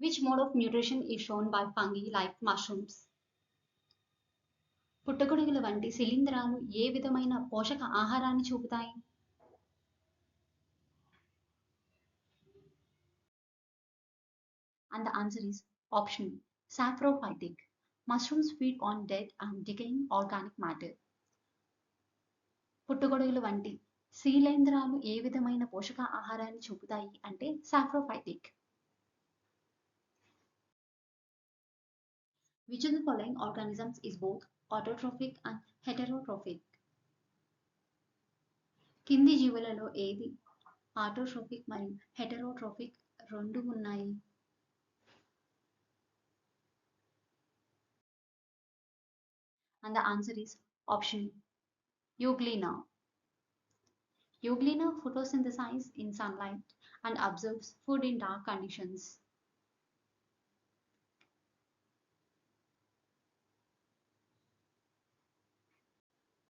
Which mode of nutrition is shown by fungi like mushrooms? పుట్టగొడుగుల వంటి శిలీంధ్రాలు ఏ విధమైన పోషక ఆహారాన్ని చూపుతాయి? And the answer is option saprophytic. Mushrooms feed on dead and decaying organic matter. పుట్టగొడుగుల వంటి శిలీంధ్రాలు ఏ విధమైన పోషక ఆహారాన్ని చూపుతాయి అంటే saprophytic. Which of the following organisms is both autotrophic and heterotrophic? కింది జీవులలో ఏది ఆటోట్రోఫిక్ మరియు హెటెరోట్రోఫిక్ రెండు ఉన్నాయి? And the answer is option Euglena. Euglena photosynthesizes in sunlight and absorbs food in dark conditions.